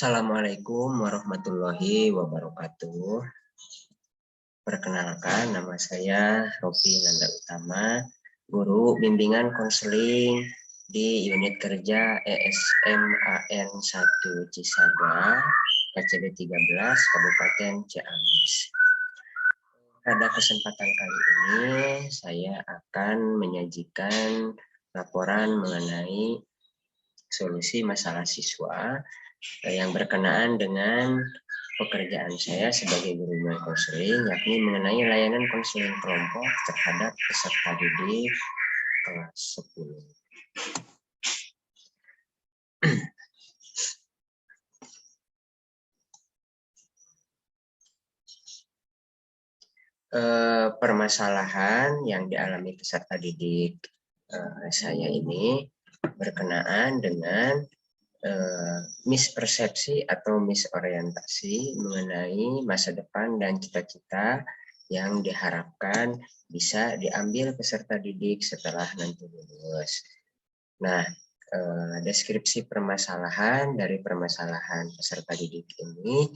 Assalamualaikum warahmatullahi wabarakatuh. Perkenalkan, nama saya Rofi Nanda Utama, guru bimbingan konseling di unit kerja ESMAN 1 Cisaga, KCD 13, Kabupaten Ciamis. Pada kesempatan kali ini, saya akan menyajikan laporan mengenai solusi masalah siswa yang berkenaan dengan pekerjaan saya sebagai guru bimbingan konseling, yakni mengenai layanan konseling kelompok terhadap peserta didik kelas 10. Permasalahan yang dialami peserta didik saya ini berkenaan dengan mispersepsi atau misorientasi mengenai masa depan dan cita-cita yang diharapkan bisa diambil peserta didik setelah nanti lulus. Nah, deskripsi permasalahan dari permasalahan peserta didik ini,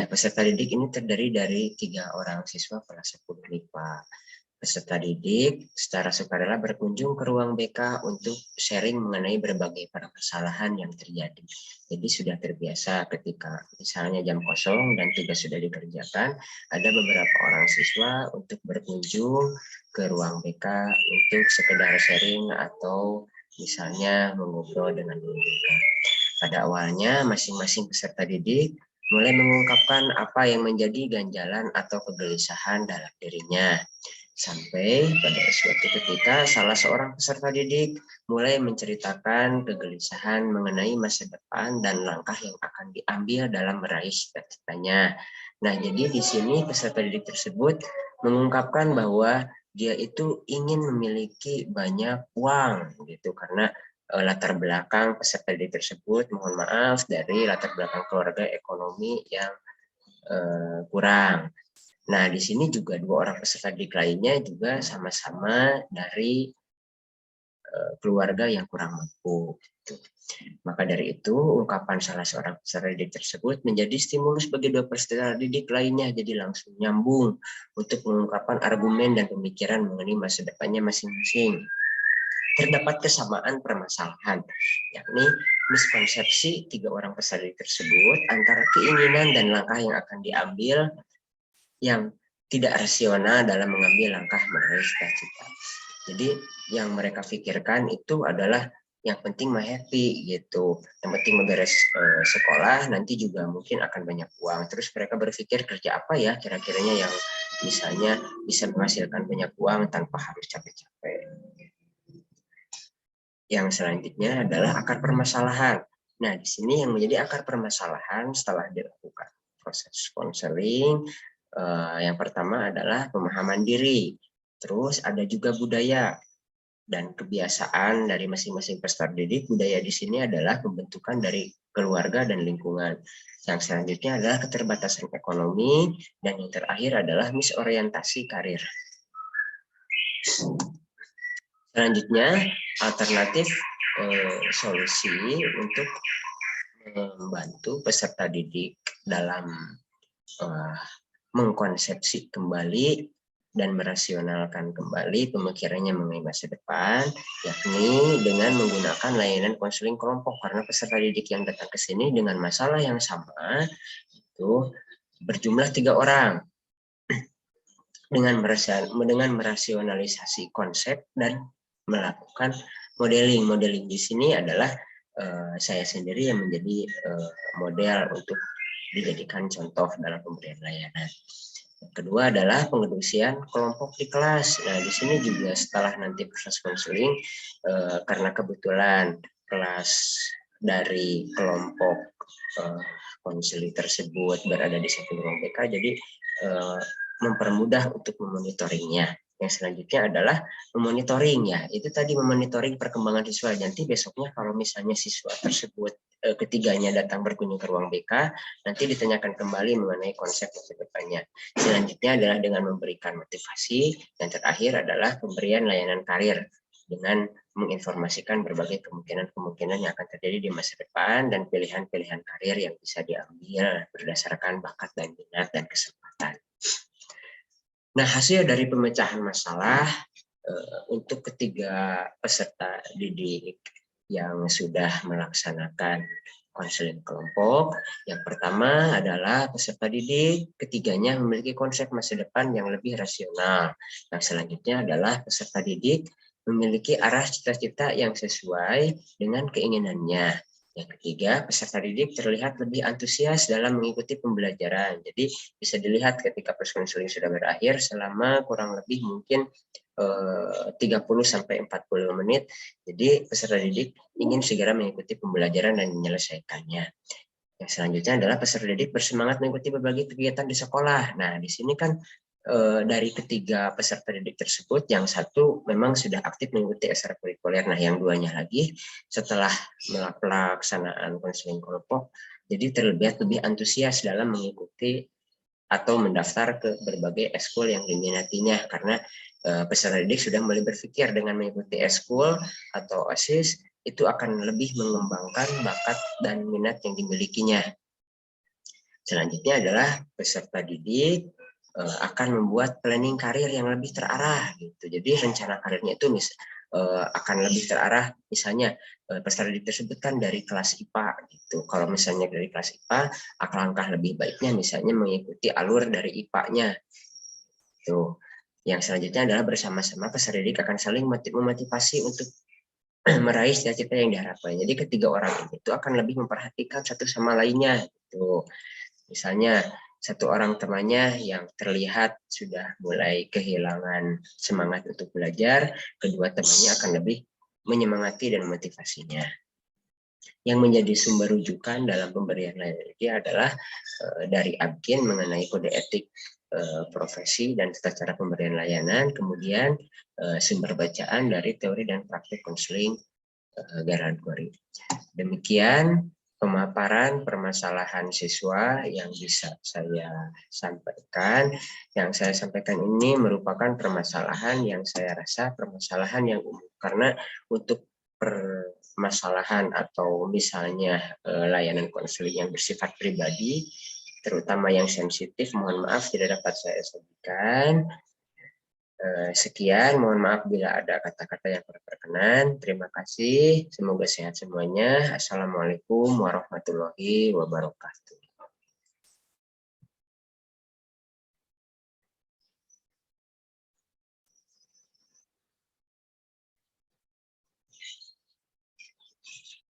peserta didik ini terdiri dari 3 orang siswa kelas 10 MIPA. Peserta didik secara sukarela berkunjung ke ruang BK untuk sharing mengenai berbagai permasalahan yang terjadi. Jadi sudah terbiasa ketika misalnya jam kosong dan tugas sudah dikerjakan, ada beberapa orang siswa untuk berkunjung ke ruang BK untuk sekedar sharing atau misalnya mengobrol dengan guru BK. Pada awalnya masing-masing peserta didik mulai mengungkapkan apa yang menjadi ganjalan atau kegelisahan dalam dirinya. Sampai pada suatu ketika salah seorang peserta didik mulai menceritakan kegelisahan mengenai masa depan dan langkah yang akan diambil dalam meraih cita-citanya. Nah, jadi di sini peserta didik tersebut mengungkapkan bahwa dia itu ingin memiliki banyak uang gitu karena latar belakang peserta didik tersebut, mohon maaf, dari latar belakang keluarga ekonomi yang kurang. Nah, di sini juga 2 orang peserta didik lainnya juga sama-sama dari keluarga yang kurang mampu. Gitu. Maka dari itu, ungkapan salah seorang peserta didik tersebut menjadi stimulus bagi 2 peserta didik lainnya, jadi langsung nyambung untuk mengungkapkan argumen dan pemikiran mengenai masa depannya masing-masing. Terdapat kesamaan permasalahan, yakni miskonsepsi 3 orang peserta didik tersebut antara keinginan dan langkah yang akan diambil yang tidak rasional dalam mengambil langkah meraih cita-cita. Jadi yang mereka pikirkan itu adalah yang penting mah happy gitu. Yang penting beres sekolah, nanti juga mungkin akan banyak uang. Terus mereka berpikir kerja apa ya kira-kiranya yang misalnya bisa menghasilkan banyak uang tanpa harus capek-capek. Yang selanjutnya adalah akar permasalahan. Nah, di sini yang menjadi akar permasalahan setelah dilakukan proses konseling, yang pertama adalah pemahaman diri, terus ada juga budaya dan kebiasaan dari masing-masing peserta didik. Budaya di sini adalah pembentukan dari keluarga dan lingkungan. Yang selanjutnya adalah keterbatasan ekonomi, dan yang terakhir adalah misorientasi karir. Selanjutnya, alternatif solusi untuk membantu peserta didik dalam mengkonsepsi kembali dan merasionalkan kembali pemikirannya mengenai masa depan, yakni dengan menggunakan layanan konseling kelompok, karena peserta didik yang datang ke sini dengan masalah yang sama itu berjumlah 3 orang. Dengan merasionalisasi konsep dan melakukan modeling. Modeling di sini adalah saya sendiri yang menjadi model untuk dijadikan contoh dalam pemberian layanan. Kedua adalah pengedusian kelompok di kelas. Nah, di sini juga setelah nanti proses konseling, karena kebetulan kelas dari kelompok konseling tersebut berada di satu ruang BK, jadi mempermudah untuk memonitoringnya. Yang selanjutnya adalah memonitoring, ya. Itu tadi memonitoring perkembangan siswa. Nanti besoknya kalau misalnya siswa tersebut ketiganya datang berkunjung ke ruang BK, nanti ditanyakan kembali mengenai konsep masa depannya. Selanjutnya adalah dengan memberikan motivasi, dan terakhir adalah pemberian layanan karir dengan menginformasikan berbagai kemungkinan-kemungkinan yang akan terjadi di masa depan dan pilihan-pilihan karir yang bisa diambil berdasarkan bakat dan minat dan kesempatan. Nah, hasil dari pemecahan masalah untuk ketiga peserta didik yang sudah melaksanakan konseling kelompok, yang pertama adalah peserta didik, ketiganya memiliki konsep masa depan yang lebih rasional. Yang selanjutnya adalah peserta didik memiliki arah cita-cita yang sesuai dengan keinginannya. Yang ketiga, peserta didik terlihat lebih antusias dalam mengikuti pembelajaran. Jadi bisa dilihat ketika proses konseling sudah berakhir selama kurang lebih mungkin 30 sampai 40 menit. Jadi peserta didik ingin segera mengikuti pembelajaran dan menyelesaikannya. Yang selanjutnya adalah peserta didik bersemangat mengikuti berbagai kegiatan di sekolah. Nah, di sini kan dari ketiga peserta didik tersebut, yang satu memang sudah aktif mengikuti ekstrakurikuler. Nah, yang duanya lagi setelah pelaksanaan konseling kelompok, jadi terlihat lebih antusias dalam mengikuti atau mendaftar ke berbagai ekskul yang diminatinya, karena peserta didik sudah mulai berpikir dengan mengikuti ekskul atau OSIS itu akan lebih mengembangkan bakat dan minat yang dimilikinya. Selanjutnya adalah peserta didik akan membuat planning karir yang lebih terarah gitu. Jadi rencana karirnya itu akan lebih terarah, misalnya peserta didik tersebut kan dari kelas IPA gitu. Kalau misalnya dari kelas IPA, langkah lebih baiknya misalnya mengikuti alur dari IPA-nya. Tuh. Yang selanjutnya adalah bersama-sama peserta didik akan saling memotivasi untuk meraih cita-cita yang diharapkan. Jadi ketiga orang itu akan lebih memperhatikan satu sama lainnya gitu. Misalnya satu orang temannya yang terlihat sudah mulai kehilangan semangat untuk belajar, kedua temannya akan lebih menyemangati dan motivasinya. Yang menjadi sumber rujukan dalam pemberian layanan ini adalah dari ABKIN mengenai kode etik profesi dan tata cara pemberian layanan, kemudian sumber bacaan dari teori dan praktik konseling Garangkuri. Demikian pemaparan permasalahan siswa yang bisa saya sampaikan. Yang saya sampaikan ini merupakan permasalahan yang saya rasa permasalahan yang umum, karena untuk permasalahan atau misalnya layanan konseling yang bersifat pribadi, terutama yang sensitif, mohon maaf tidak dapat saya sampaikan. Sekian, mohon maaf bila ada kata-kata yang kurang berkenan. Terima kasih, semoga sehat semuanya. Assalamualaikum warahmatullahi wabarakatuh.